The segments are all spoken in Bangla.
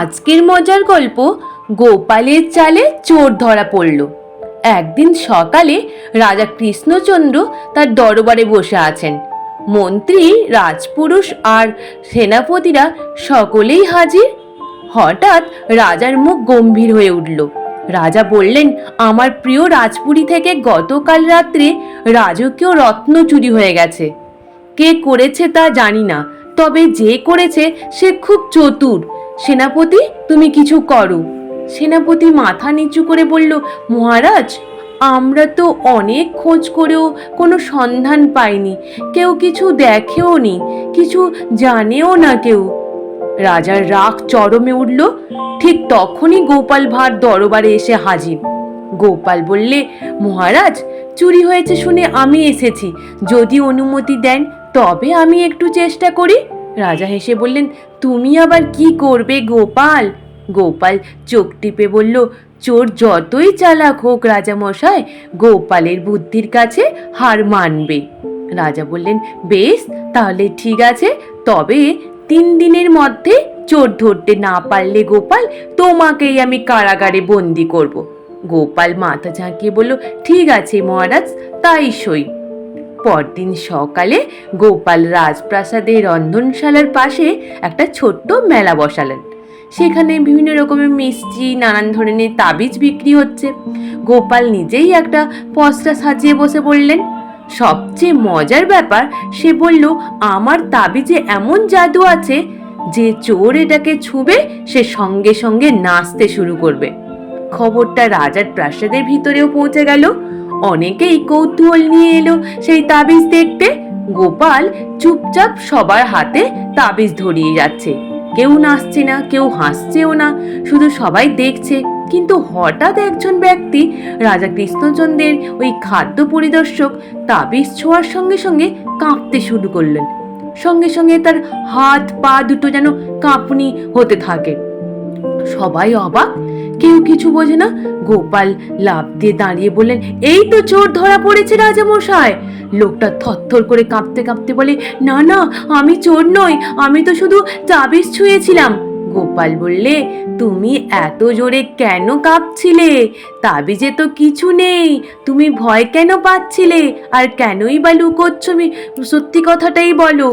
আজকের মজার গল্প গোপালের চালে চোর ধরা পড়ল। একদিন সকালে রাজা কৃষ্ণচন্দ্র তার দরবারে বসে আছেন। মন্ত্রী, রাজপুরুষ আর সেনাপতিরা সকলেই হাজির। হঠাৎ রাজার মুখ গম্ভীর হয়ে উঠল। রাজা বললেন, আমার প্রিয় রাজপুরী থেকে গতকাল রাত্রে রাজকীয় রত্ন চুরি হয়ে গেছে। কে করেছে তা জানি না, তবে যে করেছে সে খুব চতুর। সেনাপতি, তুমি কিছু করো। সেনাপতি মাথা নিচু করে বলল, মহারাজ, আমরা তো অনেক খোঁজ করেও কোনো সন্ধান পাইনি। কেউ কিছু দেখেও নি, কিছু জানেও না কেউ। রাজার রাগ চরমে উঠল। ঠিক তখনই গোপাল ভাঁড় দরবারে এসে হাজির। গোপাল বললে, মহারাজ, চুরি হয়েছে শুনে আমি এসেছি। যদি অনুমতি দেন তবে আমি একটু চেষ্টা করি। রাজা হেসে বললেন, তুমি আবার কি করবে গোপাল? গোপাল চোখ টিপে বলল, চোর যতই চালাক হোক রাজামশাই, গোপালের বুদ্ধির কাছে হার মানবে। রাজা বললেন, বেশ, তাহলে ঠিক আছে। তবে 3 দিনের মধ্যে চোর ধরতে না পারলে গোপাল, তোমাকেই আমি কারাগারে বন্দি করব। গোপাল মাথা ঝাঁকিয়ে বলল, ঠিক আছে মহারাজ, তাই সই। পরদিন সকালে গোপাল রাজপ্রাসাদের রন্ধনশালার পাশে একটা ছোট্ট মেলা বসালেন। সেখানে বিভিন্ন রকমের মিষ্টি, নানান ধরনের তাবিজ বিক্রি হচ্ছে। গোপাল নিজেই একটা পসরা সাজিয়ে বসে বললেন। সবচেয়ে মজার ব্যাপার, সে বলল, আমার তাবিজে এমন জাদু আছে যে চোর এটাকে ছুবে সে সঙ্গে সঙ্গে নাচতে শুরু করবে। খবরটা রাজার প্রাসাদের ভিতরেও পৌঁছে গেল। অনেকেই কৌতূহল নিয়ে এলো সেই তাবিজ দেখতে। গোপাল চুপচাপ সবার হাতে তাবিজ ধরিয়ে যাচ্ছে। কেউ নাচছে না, কেউ হাসছেও না, শুধু সবাই দেখছে। কিন্তু হঠাৎ একজন ব্যক্তি, রাজা কৃষ্ণচন্দ্রের ওই খাদ্য পরিদর্শক, তাবিজ ছোঁয়ার সঙ্গে সঙ্গে কাঁপতে শুরু করলেন। সঙ্গে সঙ্গে তার হাত পা দুটো যেন কাঁপুনি হতে থাকে। সবাই অবাক, কেউ কিছু বোঝে না। গোপাল লাফ দিয়ে দাঁড়িয়ে বললেন, এই তো চোর ধরা পড়েছে রাজামশাই। লোকটা থরথর করে কাঁপতে কাঁপতে বলে, না না, আমি চোর নই, আমি তো শুধু তাবিজ ছুঁয়েছিলাম। গোপাল বললে, তুমি এত জোরে কেন কাঁপছিলে? তাবিজে তো কিছু নেই, তুমি ভয় কেন পাচ্ছিলে? আর কেনই বা লুকোচ্ছ? সত্যি কথাটাই বলো।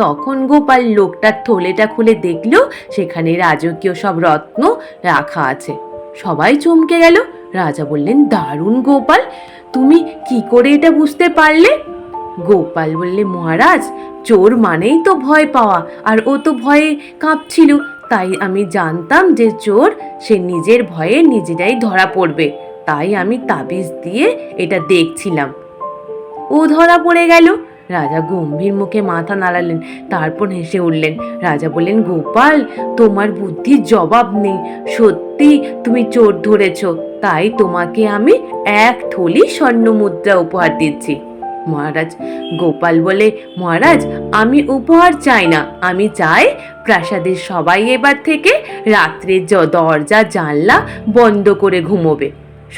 তখন গোপাল লোকটার থলেটা খুলে দেখল সেখানে রাজকীয় সব রত্ন রাখা আছে। সবাই চমকে গেল। রাজা বললেন, দারুণ গোপাল, তুমি কি করে এটা বুঝতে পারলে? গোপাল বললে, মহারাজ, চোর মানেই তো ভয় পাওয়া, আর ও তো ভয়ে কাঁপছিল। তাই আমি জানতাম যে চোর, সে নিজের ভয়ে নিজেরাই ধরা পড়বে। তাই আমি তাবিজ দিয়ে এটা দেখছিলাম। ও ধরা পড়ে গেল। রাজা গম্ভীর মুখে মাথা নাড়ালেন, তারপর হেসে উঠলেন। রাজা বললেন, গোপাল, তোমার বুদ্ধির জবাব নেই। সত্যি তুমি চোর ধরেছ, তাই তোমাকে আমি 1 থলি স্বর্ণ মুদ্রা উপহার দিচ্ছি। মহারাজ গোপাল বলে, মহারাজ, আমি উপহার চাই না। আমি চাই প্রাসাদের সবাই এবার থেকে রাত্রে দরজা জানলা বন্ধ করে ঘুমোবে।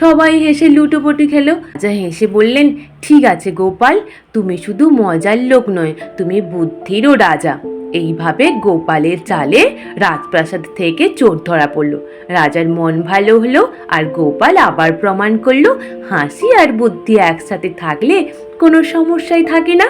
সবাই হেসে লুটোপুটি খেলো। রাজা হেসে বললেন, ঠিক আছে গোপাল, তুমি শুধু মজার লোক নয়, তুমি বুদ্ধিরও রাজা। এইভাবে গোপালের চালে রাজপ্রাসাদ থেকে চোর ধরা পড়লো। রাজার মন ভালো হলো, আর গোপাল আবার প্রমাণ করলো, হাসি আর বুদ্ধি একসাথে থাকলে কোনো সমস্যাই থাকে না।